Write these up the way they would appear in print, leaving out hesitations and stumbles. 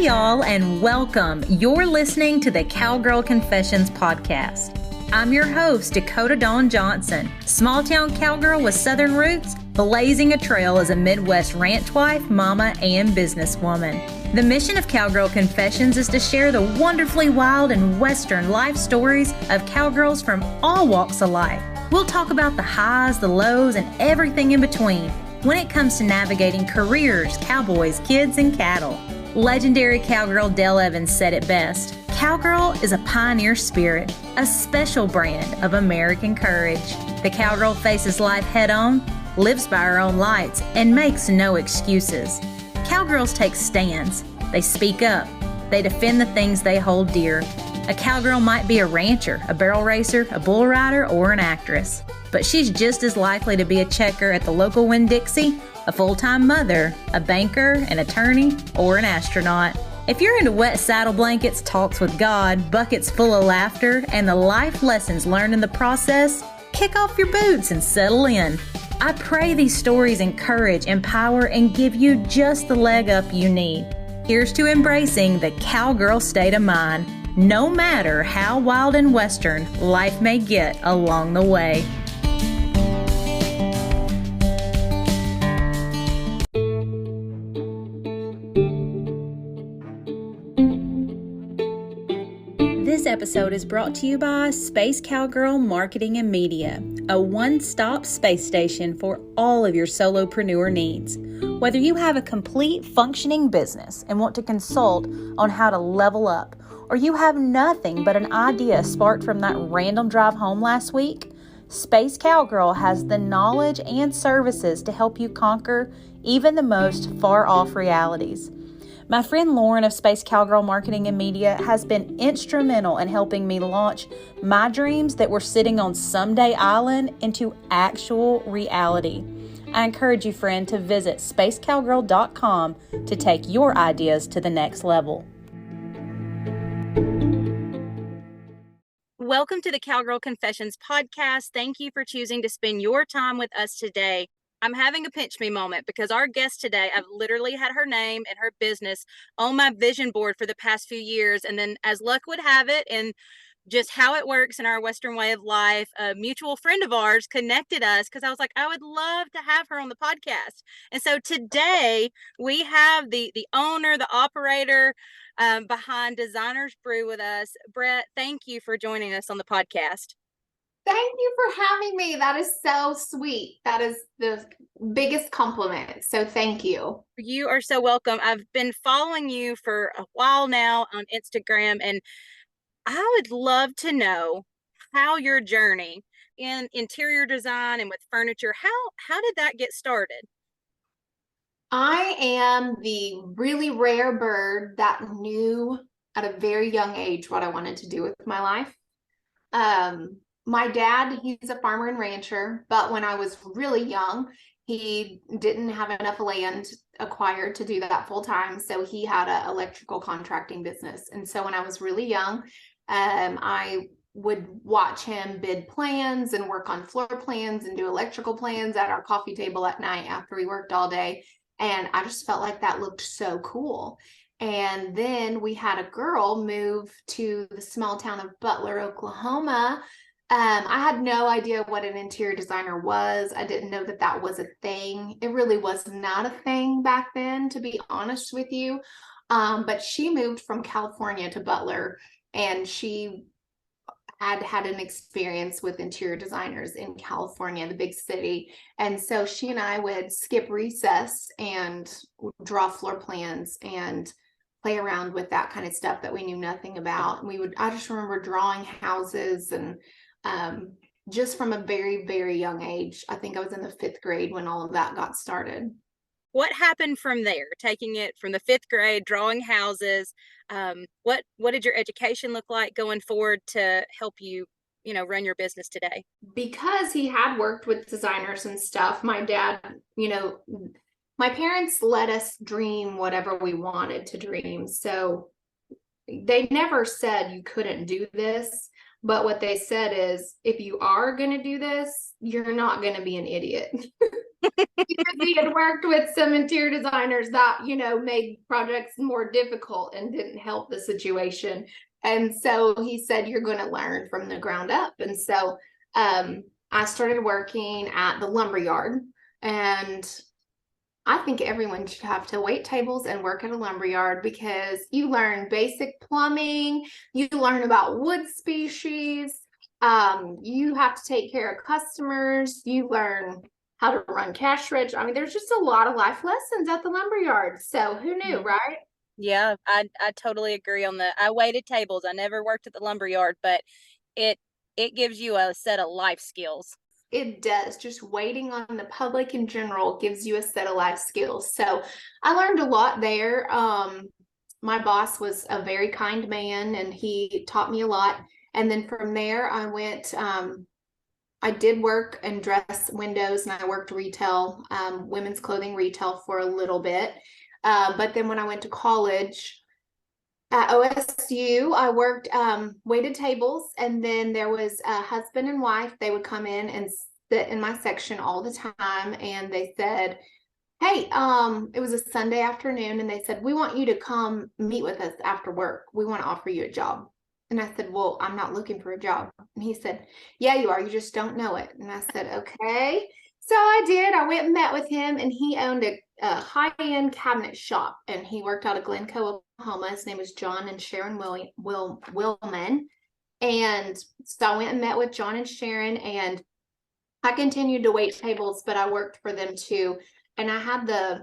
y'all, and welcome. You're listening to the Cowgirl Confessions podcast. I'm your host, Dakota Dawn Johnson, small-town cowgirl with Southern roots, blazing a trail as a Midwest ranch wife, mama, and businesswoman. The mission of Cowgirl Confessions is to share the wonderfully wild and Western life stories of cowgirls from all walks of life. We'll talk about the highs, the lows, and everything in between when it comes to navigating careers, cowboys, kids, and cattle. Legendary cowgirl Dale Evans said it best. Cowgirl is a pioneer spirit, a special brand of American courage. The cowgirl faces life head-on, lives by her own lights, and makes no excuses. Cowgirls take stands. They speak up. They defend the things they hold dear. A cowgirl might be a rancher, a barrel racer, a bull rider, or an actress, but she's just as likely to be a checker at the local Winn-Dixie, a full-time mother, a banker, an attorney, or an astronaut. If you're into wet saddle blankets, talks with God, buckets full of laughter, and the life lessons learned in the process, kick off your boots and settle in. I pray these stories encourage, empower, and give you just the leg up you need. Here's to embracing the cowgirl state of mind, no matter how wild and Western life may get along the way. This episode is brought to you by Space Cowgirl Marketing and Media, a one-stop space station for all of your solopreneur needs. Whether you have a complete functioning business and want to consult on how to level up, or you have nothing but an idea sparked from that random drive home last week, Space Cowgirl has the knowledge and services to help you conquer even the most far-off realities. My friend Lauren of Space Cowgirl Marketing and Media has been instrumental in helping me launch my dreams that were sitting on Someday Island into actual reality. I encourage you, friend, to visit spacecowgirl.com to take your ideas to the next level. Welcome to the Cowgirl Confessions podcast. Thank you for choosing to spend your time with us today. I'm having a pinch me moment because our guest today, I've literally had her name and her business on my vision board for the past few years. And then as luck would have it, and just how it works in our Western way of life, a mutual friend of ours connected us because I was like, I would love to have her on the podcast. And so today we have the owner, the operator behind Designers Brew with us. Brett, thank you for joining us on the podcast. Thank you for having me. That is so sweet. That is the biggest compliment. So thank you. You are so welcome. I've been following you for a while now on Instagram, and I would love to know how your journey in interior design and with furniture, how did that get started? I am the really rare bird that knew at a very young age what I wanted to do with my life. My dad, he's a farmer and rancher, but when I was really young, he didn't have enough land acquired to do that full time. So he had an electrical contracting business. And so when I was really young, I would watch him bid plans and work on floor plans and do electrical plans at our coffee table at night after we worked all day. And I just felt like that looked so cool. And then we had a girl move to the small town of Butler, Oklahoma. I had no idea what an interior designer was. I didn't know that that was a thing. It really was not a thing back then, to be honest with you. But she moved from California to Butler, and she had an experience with interior designers in California, the big city. And so she and I would skip recess and draw floor plans and play around with that kind of stuff that we knew nothing about. And I just remember drawing houses and just from a very, very young age. I think I was in the 5th grade when all of that got started. What happened from there? Taking it from the 5th grade, drawing houses. What did your education look like going forward to help you, run your business today? Because he had worked with designers and stuff, my dad, my parents let us dream whatever we wanted to dream. So they never said you couldn't do this. But what they said is, if you are going to do this, you're not going to be an idiot. Because he had worked with some interior designers that, made projects more difficult and didn't help the situation. And so he said, you're going to learn from the ground up. And so I started working at the lumber yard, and I think everyone should have to wait tables and work at a lumber yard, because you learn basic plumbing, you learn about wood species, you have to take care of customers, you learn how to run cash register. I mean, there's just a lot of life lessons at the lumber yard. So who knew, right? Yeah, I totally agree on that. I waited tables. I never worked at the lumber yard, but it it gives you a set of life skills. It does. Just waiting on the public in general gives you a set of life skills. So I learned a lot there. My boss was a very kind man, and he taught me a lot. And then from there, I went, I did work and dress windows, and I worked retail, women's clothing retail for a little bit. But then when I went to college, at OSU, I worked waited tables, and then there was a husband and wife. They would come in and sit in my section all the time, and they said, hey, it was a Sunday afternoon, and they said, we want you to come meet with us after work. We want to offer you a job. And I said, well, I'm not looking for a job. And he said, yeah, you are. You just don't know it. And I said, okay. So I did. I went and met with him, and he owned a high-end cabinet shop, and he worked out of Glencoe, Oklahoma. His name was John and Sharon Willman. And so I went and met with John and Sharon, and I continued to wait tables, but I worked for them too. And I had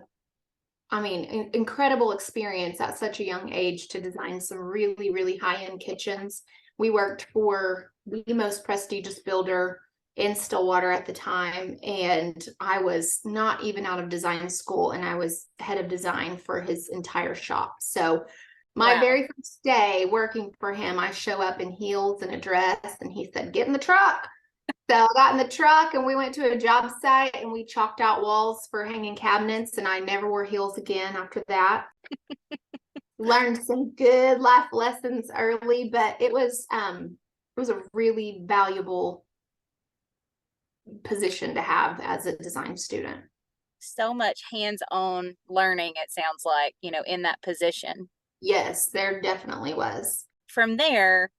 incredible experience at such a young age to design some really, really high-end kitchens. We worked for the most prestigious builder in Stillwater at the time, and I was not even out of design school, and I was head of design for his entire shop. So my very first day working for him, I show up in heels and a dress, and he said, get in the truck. So I got in the truck, and we went to a job site, and we chalked out walls for hanging cabinets, and I never wore heels again after that. Learned some good life lessons early, but it was a really valuable position to have as a design student. So much hands-on learning, it sounds like, in that position. Yes, there definitely was. From there,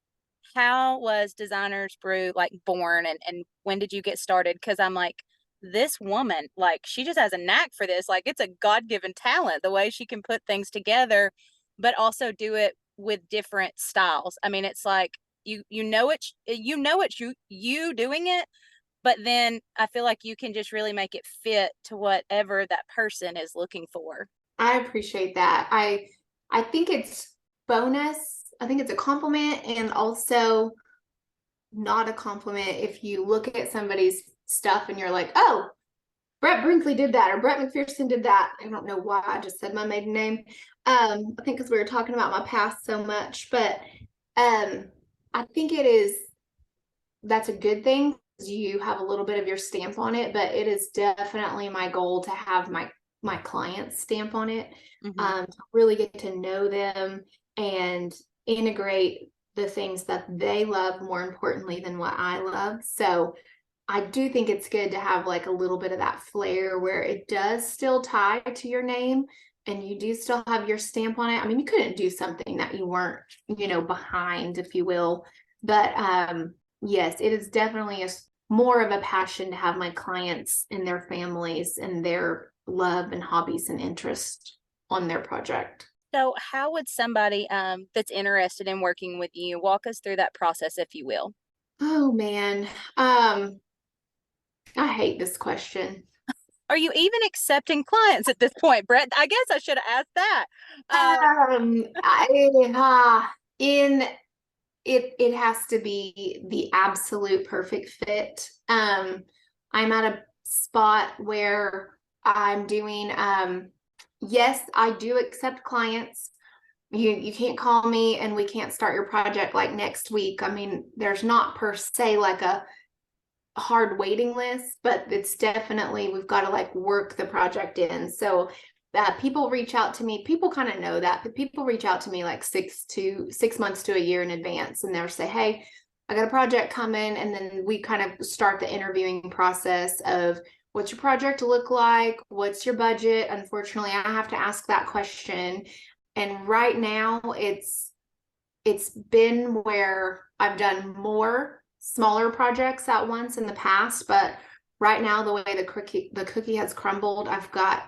how was Designers Brew born, and when did you get started? Because I'm like, this woman, she just has a knack for this. It's a God-given talent, the way she can put things together, but also do it with different styles. I mean, it's like you know it's you doing it, but then I feel like you can just really make it fit to whatever that person is looking for. I appreciate that. I think it's bonus. I think it's a compliment, and also not a compliment if you look at somebody's stuff and you're like, oh, Brett Brinkley did that, or Brett McPherson did that. I don't know why I just said my maiden name. I think because we were talking about my past so much, but I think that's a good thing. You have a little bit of your stamp on it, but it is definitely my goal to have my clients' stamp on it, to really get to know them and integrate the things that they love more importantly than what I love. So I do think it's good to have a little bit of that flair where it does still tie to your name, and you do still have your stamp on it. I mean, you couldn't do something that you weren't, behind, if you will. But yes, it is definitely more of a passion to have my clients and their families and their love and hobbies and interest on their project. So how would somebody that's interested in working with you walk us through that process, if you will? Oh man, I hate this question. Are you even accepting clients at this point, Brett? I guess I should have asked that. It has to be the absolute perfect fit. I'm at a spot where I'm doing, yes, I do accept clients. You can't call me and we can't start your project next week. I mean, there's not per se a hard waiting list, but it's definitely, we've got to work the project in. So people reach out to me. People kind of know that, but people reach out to me 6 months to a year in advance, and they'll say, hey, I got a project coming, and then we kind of start the interviewing process of what's your project look like? What's your budget? Unfortunately, I have to ask that question. And right now it's been where I've done more smaller projects at once in the past, but right now the way the cookie has crumbled, I've got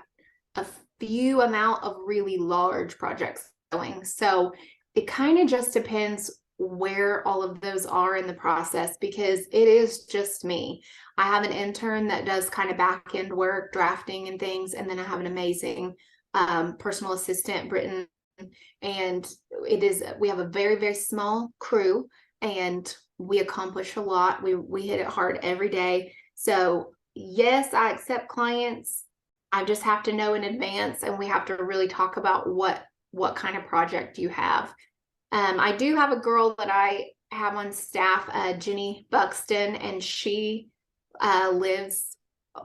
a few amount of really large projects going. So it kind of just depends where all of those are in the process, because it is just me. I have an intern that does kind of back end work, drafting and things, and then I have an amazing personal assistant, Britton, and we have a very, very small crew, and we accomplish a lot. We hit it hard every day. So yes, I accept clients. I just have to know in advance, and we have to really talk about what kind of project you have. I do have a girl that I have on staff, Jenny Buxton, and she lives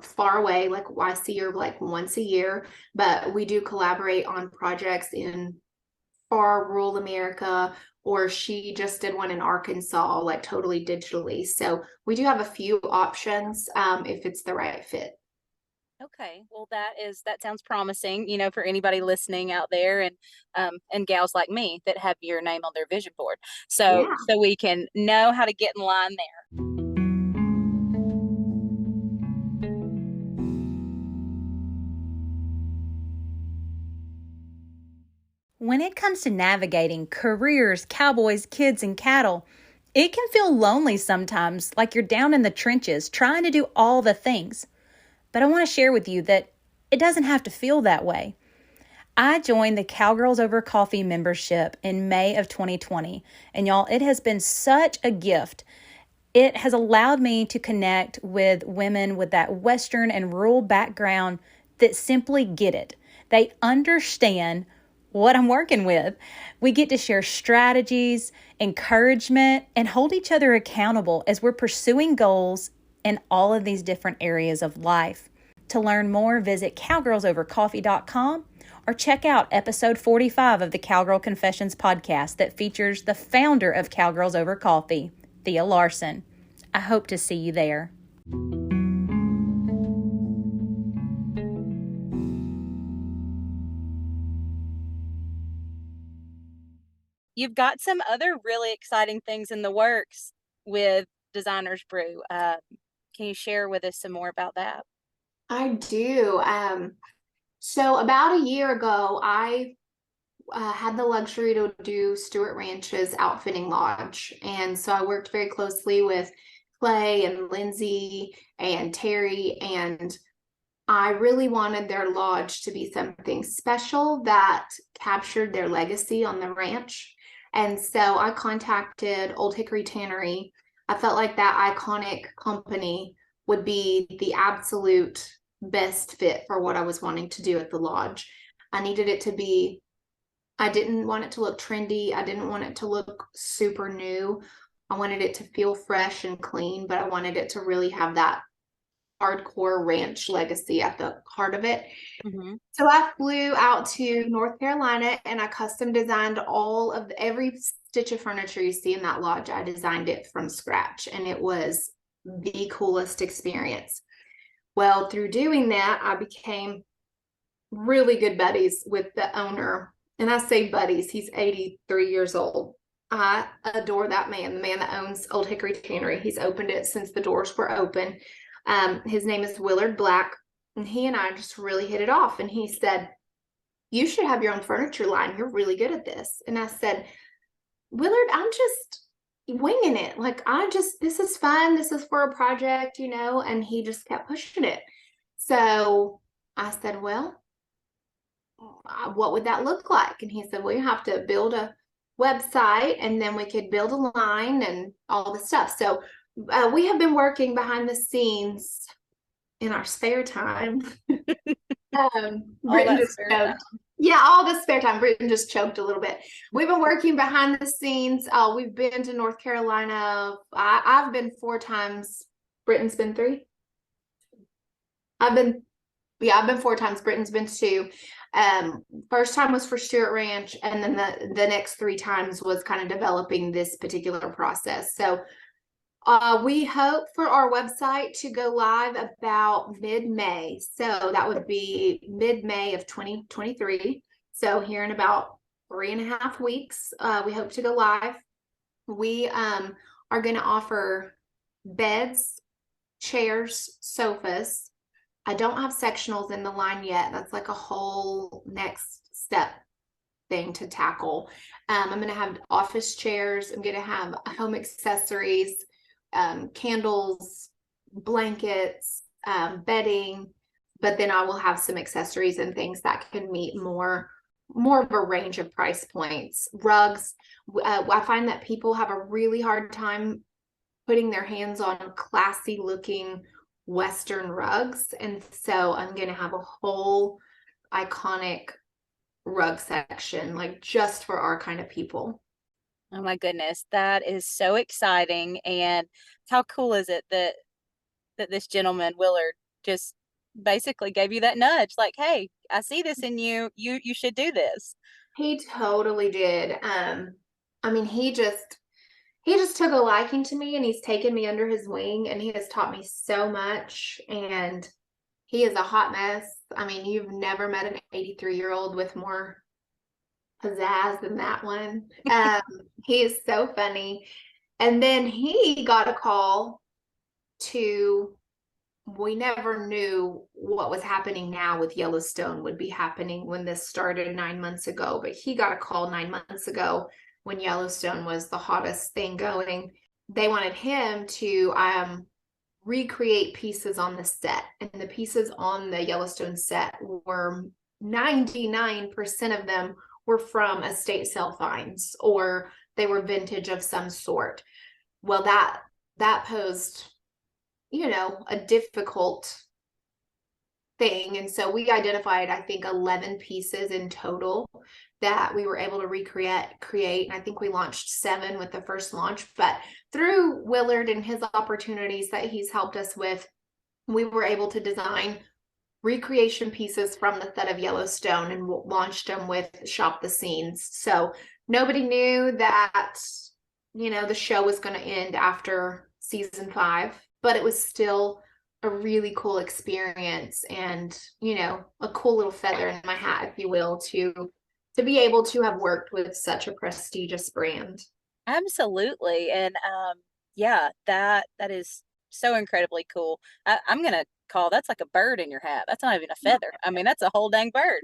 far away. Like, I see her like once a year, but we do collaborate on projects in far rural America, or she just did one in Arkansas, like totally digitally. So we do have a few options if it's the right fit. Okay, well that sounds promising, for anybody listening out there, and gals like me that have your name on their vision board. So Yeah. so we can know how to get in line there. When it comes to navigating careers, cowboys, kids, and cattle, it can feel lonely sometimes, like you're down in the trenches trying to do all the things. But I want to share with you that it doesn't have to feel that way. I joined the Cowgirls Over Coffee membership in May of 2020, and y'all, it has been such a gift. It has allowed me to connect with women with that Western and rural background that simply get it. They understand what I'm working with. We get to share strategies, encouragement, and hold each other accountable as we're pursuing goals in all of these different areas of life. To learn more, visit cowgirlsovercoffee.com or check out episode 45 of the Cowgirl Confessions podcast that features the founder of Cowgirls Over Coffee, Thea Larson. I hope to see you there. You've got some other really exciting things in the works with Designers Brew. Can you share with us some more about that? I do. So about a year ago, I had the luxury to do Stewart Ranch's outfitting lodge. And so I worked very closely with Clay and Lindsay and Terry, and I really wanted their lodge to be something special that captured their legacy on the ranch. And so I contacted Old Hickory Tannery. I felt like that iconic company would be the absolute best fit for what I was wanting to do at the lodge. I needed it to be, I didn't want it to look trendy. I didn't want it to look super new. I wanted it to feel fresh and clean, but I wanted it to really have that hardcore ranch legacy at the heart of it. Mm-hmm. So I flew out to North Carolina, and I custom designed every stitch of furniture you see in that lodge. I designed it from scratch, and it was the coolest experience. Well, through doing that, I became really good buddies with the owner. And I say buddies, he's 83 years old. I adore that man, the man that owns Old Hickory Tannery. He's opened it since the doors were open. His name is Willard Black, and he and I just really hit it off. And he said, "You should have your own furniture line. You're really good at this." And I said, "Willard, I'm just winging it. Like, this is fun. This is for a project, and he just kept pushing it. So I said, "Well, what would that look like?" And he said, "Well, you have to build a website, and then we could build a line and all the stuff." So we have been working behind the scenes in our spare time. Britton just choked. Yeah, all the spare time. Britton just choked a little bit. We've been working behind the scenes. We've been to North Carolina. I've been 4 times. Britton's been 3. I've been 4 times. Britton's been 2. First time was for Stewart Ranch, and then the next 3 times was kind of developing this particular process. So We hope for our website to go live about mid-May. So that would be mid-May of 2023. So here in about 3.5 weeks, we hope to go live. We are going to offer beds, chairs, sofas. I don't have sectionals in the line yet. That's like a whole next step thing to tackle. I'm going to have office chairs. I'm going to have home accessories, candles, blankets, bedding, but then I will have some accessories and things that can meet more of a range of price points. Rugs. I find that people have a really hard time putting their hands on classy looking Western rugs. And so I'm going to have a whole iconic rug section, like just for our kind of people. Oh my goodness, that is so exciting. And how cool is it that this gentleman, Willard, just basically gave you that nudge, like, hey, I see this in you. You should do this. He totally did. I mean, he just took a liking to me, and he's taken me under his wing, and he has taught me so much. And he is a hot mess. I mean, you've never met an 83-year-old with more pizzazz than that one. He is so funny. And then he got a call we never knew what was happening now with Yellowstone would be happening when this started 9 months ago, but he got a call 9 months ago when Yellowstone was the hottest thing going. They wanted him to recreate pieces on the set, and the pieces on the Yellowstone set were 99% of them were from estate sale finds, or they were vintage of some sort. Well, that posed, a difficult thing. And so we identified, I think, 11 pieces in total that we were able to create. And I think we launched 7 with the first launch. But through Willard and his opportunities that he's helped us with, we were able to design recreation pieces from the set of Yellowstone and launched them with Shop the Scenes. So nobody knew that, the show was going to end after season 5, but it was still a really cool experience and, a cool little feather in my hat, if you will, to be able to have worked with such a prestigious brand. Absolutely. And yeah, that is so incredibly cool. I'm going to call that's like a bird in your hat. That's not even a feather. I mean, that's a whole dang bird.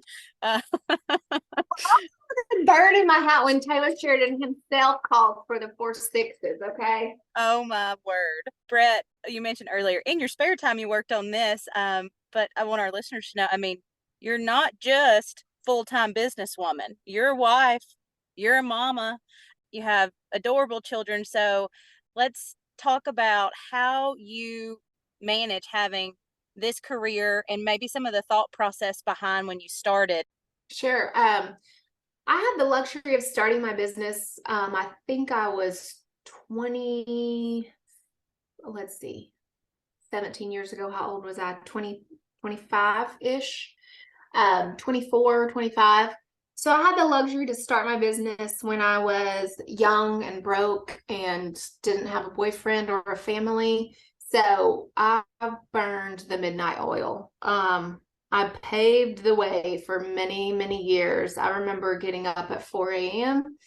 Bird in my hat when Taylor Sheridan himself called for the 4 6s. Okay. Oh my word. Brett, you mentioned earlier in your spare time you worked on this. But I want our listeners to know, I mean, you're not just full-time businesswoman. You're a wife, you're a mama, you have adorable children. So let's talk about how you manage having this career and maybe some of the thought process behind when you started. Sure. I had the luxury of starting my business. I think I was 17 years ago. How old was I? 25-ish, 24, 25. So I had the luxury to start my business when I was young and broke and didn't have a boyfriend or a family. So I burned the midnight oil. I paved the way for many, many years. I remember getting up at 4 a.m.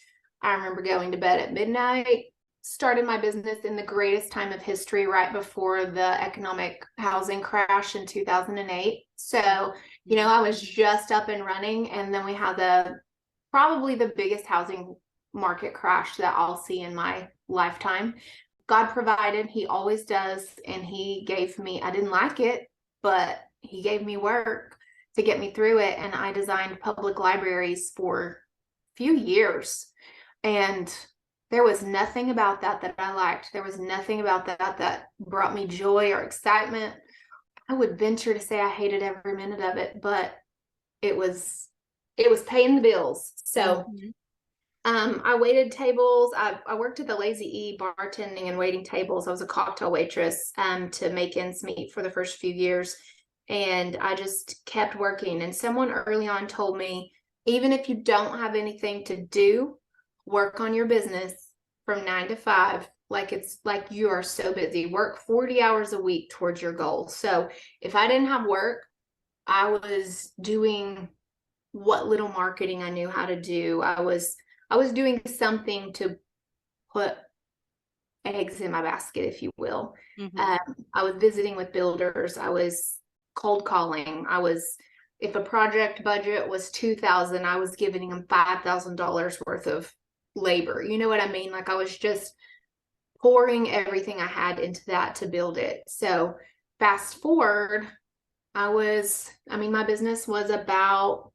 I remember going to bed at midnight, started my business in the greatest time of history right before the economic housing crash in 2008. So, I was just up and running, and then we had probably the biggest housing market crash that I'll see in my lifetime. God provided, he always does, and he gave me, I didn't like it, but he gave me work to get me through it. And I designed public libraries for a few years. And there was nothing about that I liked. There was nothing about that brought me joy or excitement. I would venture to say I hated every minute of it, but it was paying the bills. So I waited tables. I worked at the Lazy E bartending and waiting tables. I was a cocktail waitress to make ends meet for the first few years. And I just kept working. And someone early on told me, even if you don't have anything to do, work on your business from 9 to 5 Like it's like you are so busy. Work 40 hours a week towards your goal. So if I didn't have work, I was doing what little marketing I knew how to do. I was doing something to put eggs in my basket, if you will. I was visiting with builders. I was cold calling. If a project budget was $2,000, I was giving them $5,000 worth of labor. You know what I mean? Like I was just pouring everything I had into that to build it. So fast forward, my business was about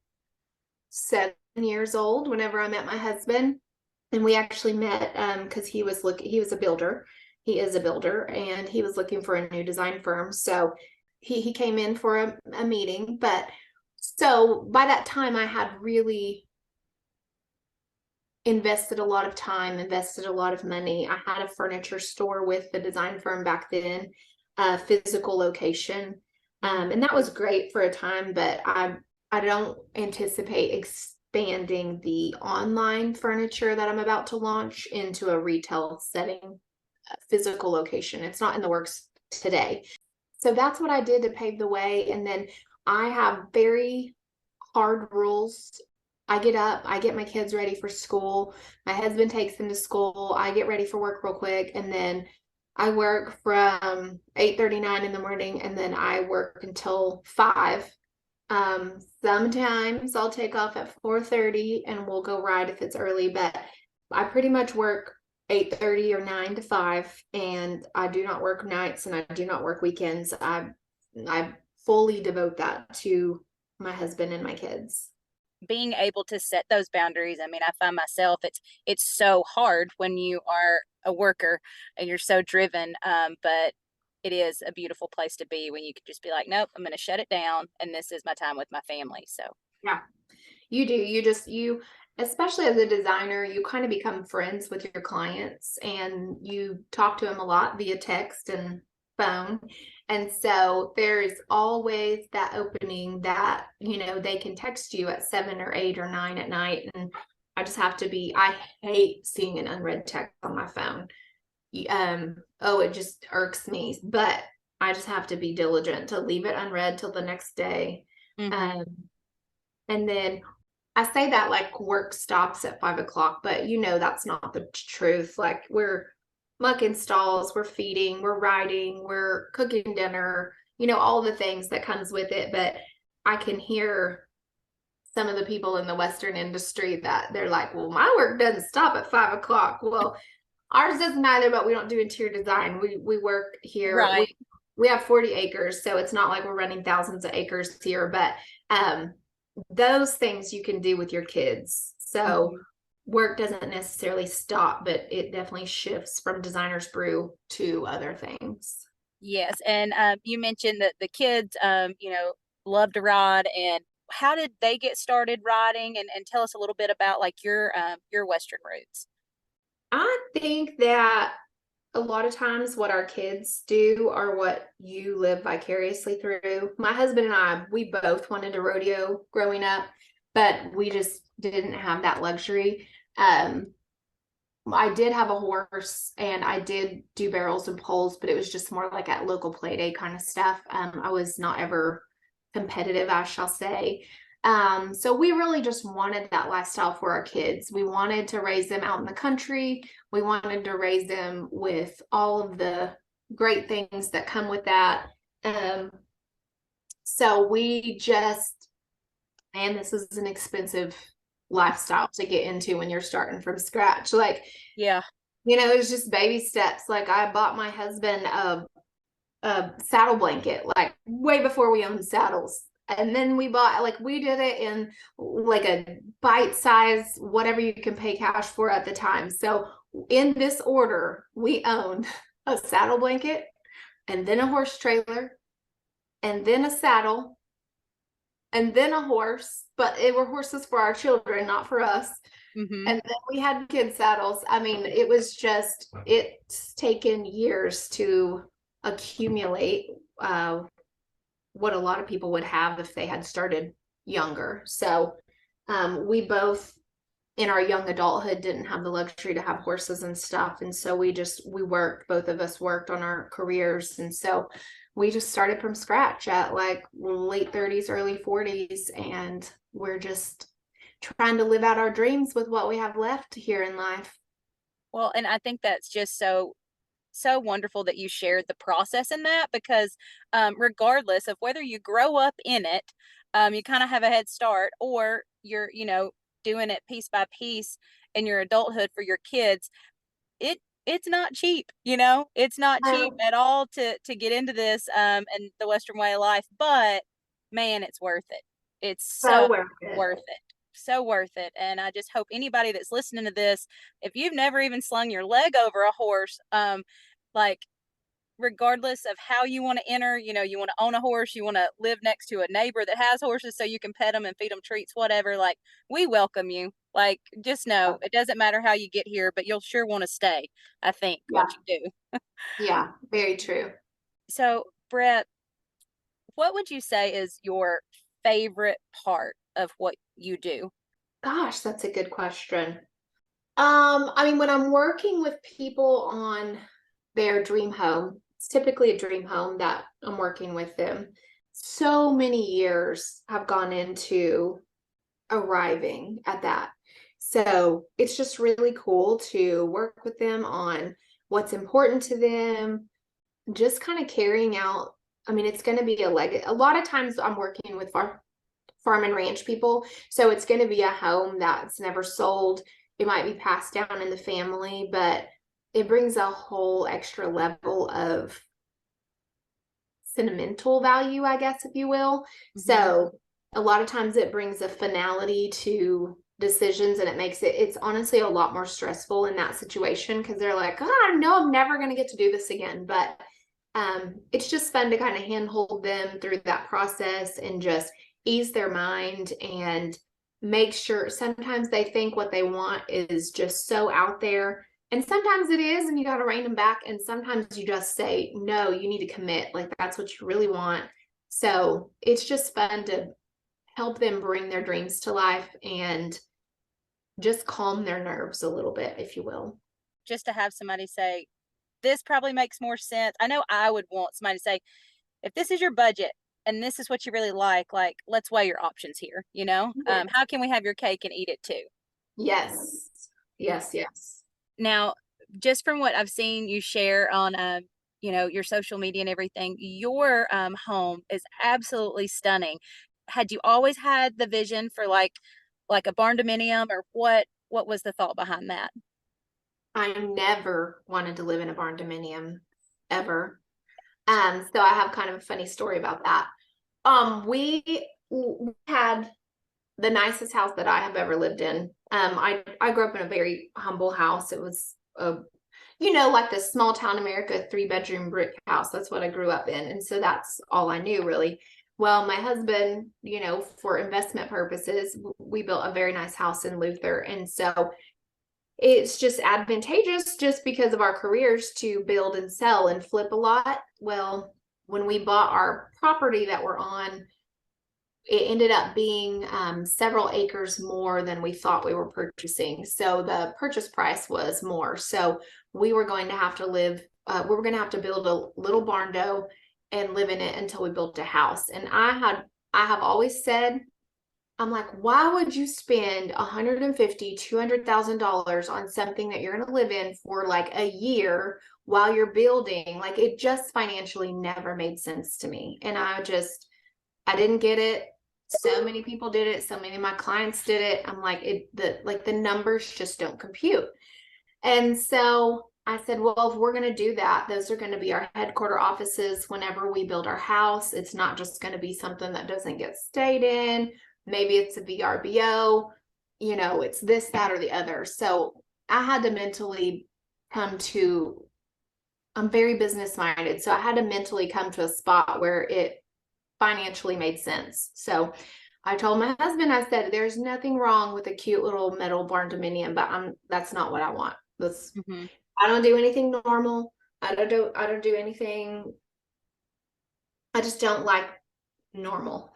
7 years old whenever I met my husband. And we actually met because he was a builder. He is a builder, and he was looking for a new design firm. So he came in for a meeting. But so by that time, I had really invested a lot of time, invested a lot of money. I had a furniture store with the design firm back then, a physical location. And that was great for a time, but I don't anticipate expanding the online furniture that I'm about to launch into a retail setting, physical location. It's not in the works today. So that's what I did to pave the way. And then I have very hard rules. I get up, I get my kids ready for school. My husband takes them to school. I get ready for work real quick. And then I work from 8:39 in the morning, and then I work until 5. Sometimes I'll take off at 4:30 and we'll go ride if it's early, but I pretty much work 8:30 or 9 to 5, and I do not work nights and I do not work weekends. I fully devote that to my husband and my kids. Being able to set those boundaries. I mean, I find myself, it's so hard when you are a worker and you're so driven. But it is a beautiful place to be when you can just be like, nope, I'm going to shut it down, and this is my time with my family. So yeah, you do. You especially as a designer, you kind of become friends with your clients, and you talk to them a lot via text and phone. And so there's always that opening that, they can text you at 7 or 8 or 9 at night. And I hate seeing an unread text on my phone. It just irks me, but I just have to be diligent to leave it unread till the next day. And then I say that like work stops at 5 o'clock, but that's not the truth. Like we're mucking stalls, we're feeding, we're riding, we're cooking dinner, all the things that comes with it. But I can hear some of the people in the Western industry that they're like, well, my work doesn't stop at 5 o'clock. Well, ours doesn't either, but we don't do interior design. We work here. right. We have 40 acres, so it's not like we're running thousands of acres here, but those things you can do with your kids. So work doesn't necessarily stop, but it definitely shifts from Designers Brew to other things. Yes. And you mentioned that the kids, love to ride. And how did they get started riding? And tell us a little bit about like your Western roots. I think that a lot of times what our kids do are what you live vicariously through. My husband and I, we both wanted to rodeo growing up, but we just didn't have that luxury. I did have a horse and I did do barrels and poles, but it was just more like at local play day kind of stuff. I was not ever competitive, I shall say. So we really just wanted that lifestyle for our kids. We wanted to raise them out in the country. We wanted to raise them with all of the great things that come with that. So we just, and this is an expensive lifestyle to get into when you're starting from scratch. Like, yeah, it was just baby steps. Like I bought my husband a saddle blanket, like way before we owned saddles. And then we did it in like a bite size, whatever you can pay cash for at the time. So in this order, we owned a saddle blanket, and then a horse trailer, and then a saddle, and then a horse. But it were horses for our children, not for us. And then we had kid saddles. I mean, it's taken years to accumulate what a lot of people would have if they had started younger. So we both in our young adulthood didn't have the luxury to have horses and stuff. And so we worked, both of us worked on our careers. And so we just started from scratch at like late 30s, early 40s. And we're just trying to live out our dreams with what we have left here in life. Well, and I think that's just so wonderful that you shared the process in that, because regardless of whether you grow up in it, you kind of have a head start, or you're, doing it piece by piece in your adulthood for your kids. It's not cheap, it's not cheap at all to get into this and the Western way of life, but man, it's worth it. It's so worth it. So worth it. And I just hope anybody that's listening to this, if you've never even slung your leg over a horse, like, regardless of how you want to enter, you want to own a horse, you want to live next to a neighbor that has horses so you can pet them and feed them treats, whatever, like, we welcome you. Like, just know it doesn't matter how you get here, but you'll sure want to stay, I think, once you do. Yeah, very true. So, Brett, what would you say is your favorite part of what you do? Gosh, that's a good question. When I'm working with people on their dream home, it's typically a dream home that I'm working with them. So many years have gone into arriving at that. So it's just really cool to work with them on what's important to them, just kind of carrying out. It's going to be a lot of times I'm working with farm and ranch people. So it's going to be a home that's never sold. It might be passed down in the family, but it brings a whole extra level of sentimental value, I guess, if you will. Mm-hmm. So a lot of times it brings a finality to decisions, and it's honestly a lot more stressful in that situation, because they're like, oh, I know I'm never going to get to do this again. But it's just fun to kind of handhold them through that process and just ease their mind and make sure. Sometimes they think what they want is just so out there, and sometimes it is, and you got to rein them back. And sometimes you just say, no, you need to commit. Like, that's what you really want. So it's just fun to help them bring their dreams to life and just calm their nerves a little bit, if you will. Just to have somebody say, this probably makes more sense. I know I would want somebody to say, if this is your budget and this is what you really like, let's weigh your options here, How can we have your cake and eat it too? Yes. Now, just from what I've seen you share on, your social media and everything, your home is absolutely stunning. Had you always had the vision for like a barn dominium, or what was the thought behind that? I never wanted to live in a barn dominium ever. So I have kind of a funny story about that. We had the nicest house that I have ever lived in. I grew up in a very humble house. It was like the small town America 3-bedroom brick house. That's what I grew up in. And so that's all I knew, really. Well, my husband, for investment purposes, we built a very nice house in Luther. And so it's just advantageous, just because of our careers, to build and sell and flip a lot. Well, when we bought our property that we're on, it ended up being several acres more than we thought we were purchasing. So the purchase price was more. So we were going to have to build a little barn dough and live in it until we built a house. And I have always said, I'm like, why would you spend $150,000, $200,000 on something that you're going to live in for like a year while you're building? Like, it just financially never made sense to me. And I didn't get it. So many people did it. So many of my clients did it. I'm like, the numbers just don't compute. And so I said, well, if we're going to do that, those are going to be our headquarter offices whenever we build our house. It's not just going to be something that doesn't get stayed in. Maybe it's a VRBO, it's this, that, or the other. So I had to mentally I'm very business minded. So I had to mentally come to a spot where it financially made sense. So I told my husband, I said, there's nothing wrong with a cute little metal barn dominium, but that's not what I want. I don't do anything normal. I don't do anything. I just don't like normal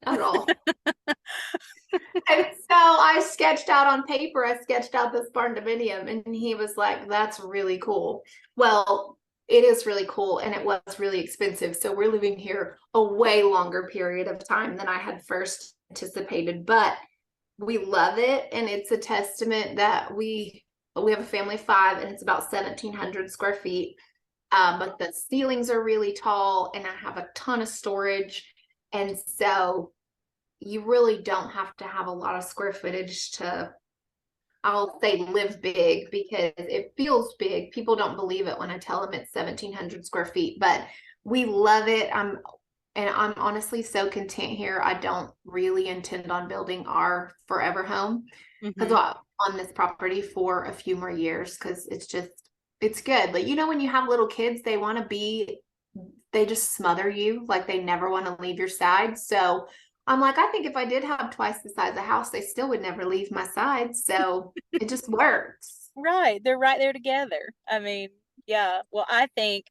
at all. And so I sketched out on paper, I sketched out this barn dominium, and he was like, that's really cool. Well, it is really cool, and it was really expensive. So we're living here a way longer period of time than I had first anticipated, but we love it. And it's a testament that we have a family of 5, and it's about 1,700 square feet. But the ceilings are really tall, and I have a ton of storage. And so you really don't have to have a lot of square footage to, I'll say, live big, because it feels big. People don't believe it when I tell them it's 1,700 square feet, but we love it. I'm honestly so content here. I don't really intend on building our forever home because on this property for a few more years, because it's good. Like, when you have little kids, they just smother you. Like, they never want to leave your side. So I'm like, I think if I did have twice the size of the house, they still would never leave my side. So it just works. Right. They're right there together. I mean, yeah. Well, I think,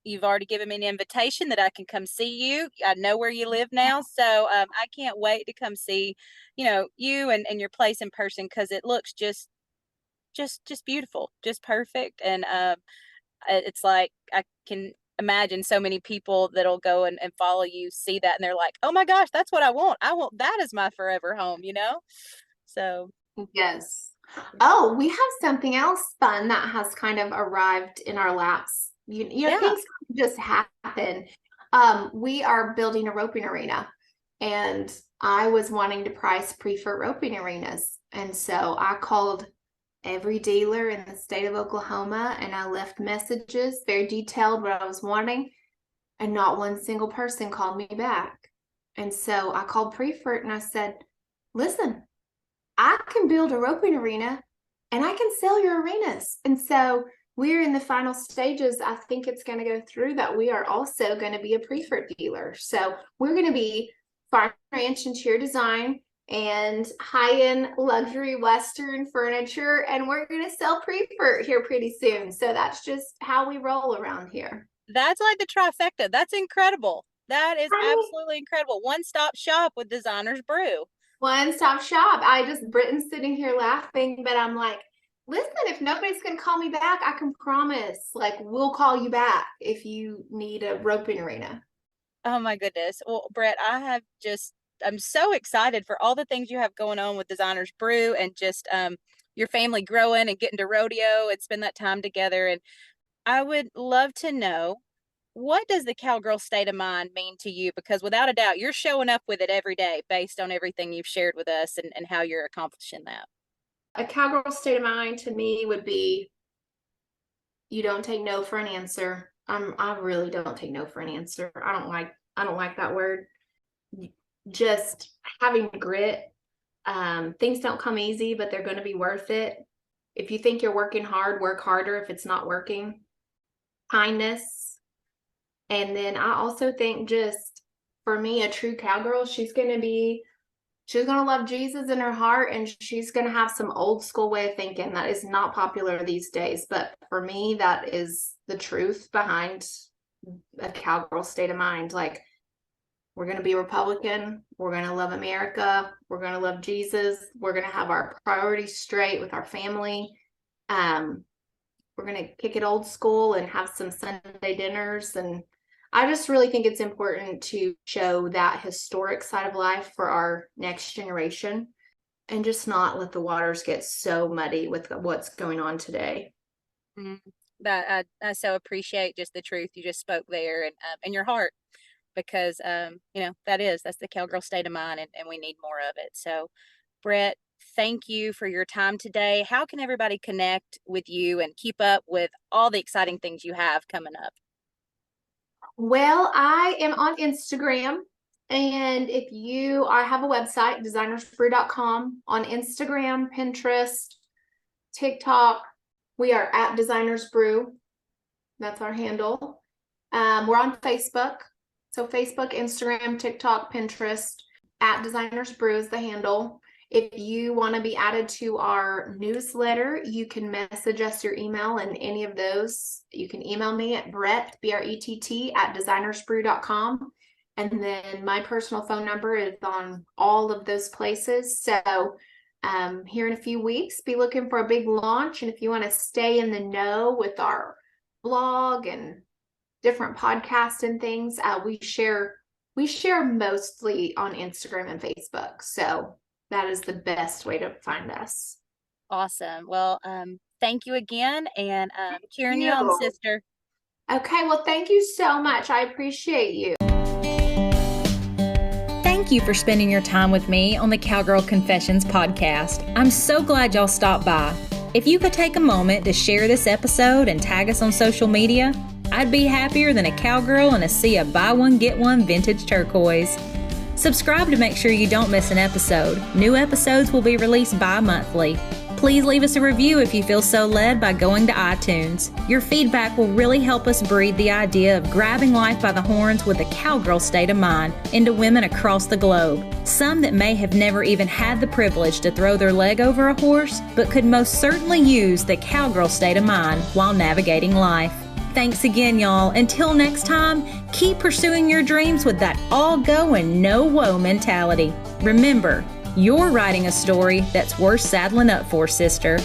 you've already given me an invitation that I can come see you. I know where you live now. So I can't wait to come see, you and your place in person, because it looks just beautiful, just perfect. And it's like, I can imagine so many people that'll go and follow you, see that, and they're like, oh my gosh, that's what I want. I want that as my forever home, So yes. Oh, we have something else fun that has kind of arrived in our laps. Things just happen. We are building a roping arena, and I was wanting to price preferred roping arenas. And so I called every dealer in the state of Oklahoma, and I left messages, very detailed, what I was wanting, and not one single person called me back. And so I called Prefert and I said, listen, I can build a roping arena and I can sell your arenas. And so we're in the final stages. I think it's going to go through that we are also going to be a Prefert dealer. So we're going to be Farm Ranch Interior Design and high-end luxury Western furniture, and we're going to sell Prefert here pretty soon. So that's just how we roll around here. That's like the trifecta. That's incredible. That is absolutely incredible. One-stop shop with Designers Brew. One-stop shop. Britton's sitting here laughing, but I'm like, listen, if nobody's going to call me back, I can promise, like, we'll call you back if you need a roping arena. Oh my goodness. Well, Brett, I'm so excited for all the things you have going on with Designers Brew, and just your family growing and getting to rodeo and spend that time together. And I would love to know, what does the cowgirl state of mind mean to you? Because without a doubt, you're showing up with it every day based on everything you've shared with us and how you're accomplishing that. A cowgirl state of mind to me would be, you don't take no for an answer. I really don't take no for an answer. I don't like that word. Just having grit. Things don't come easy, but they're going to be worth it. If you think you're working hard, work harder if it's not working. Kindness. And then I also think, just for me, a true cowgirl, she's going to love Jesus in her heart, and she's going to have some old school way of thinking that is not popular these days. But for me, that is the truth behind a cowgirl state of mind. Like, we're going to be Republican. We're going to love America. We're going to love Jesus. We're going to have our priorities straight with our family. We're going to kick it old school and have some Sunday dinners. And I just really think it's important to show that historic side of life for our next generation, and just not let the waters get so muddy with what's going on today. That I so appreciate just the truth you just spoke there, and your heart, because that's the cowgirl state of mind, and we need more of it. So, Brett, thank you for your time today. How can everybody connect with you and keep up with all the exciting things you have coming up? Well, I am on Instagram, and I have a website, designersbrew.com, on Instagram, Pinterest, TikTok. We are at Designers Brew. That's our handle. We're on Facebook. So Facebook, Instagram, TikTok, Pinterest, at Designers Brew is the handle. If you want to be added to our newsletter, you can message us your email, and any of those, you can email me at Brett, BRETT, at designersbrew.com. And then my personal phone number is on all of those places. So here in a few weeks, be looking for a big launch. And if you want to stay in the know with our blog and different podcasts and things, we share mostly on Instagram and Facebook. So that is the best way to find us. Awesome. Well, thank you again, and cheering you on, sister. Okay, well, thank you so much. I appreciate you. Thank you for spending your time with me on the Cowgirl Confessions podcast. I'm so glad y'all stopped by. If you could take a moment to share this episode and tag us on social media, I'd be happier than a cowgirl in a sea of buy one, get one vintage turquoise. Subscribe to make sure you don't miss an episode. New episodes will be released bi-monthly. Please leave us a review if you feel so led by going to iTunes. Your feedback will really help us breed the idea of grabbing life by the horns with a cowgirl state of mind into women across the globe. Some that may have never even had the privilege to throw their leg over a horse, but could most certainly use the cowgirl state of mind while navigating life. Thanks again, y'all. Until next time, keep pursuing your dreams with that all go and no woe mentality. Remember, you're writing a story that's worth saddling up for, sister.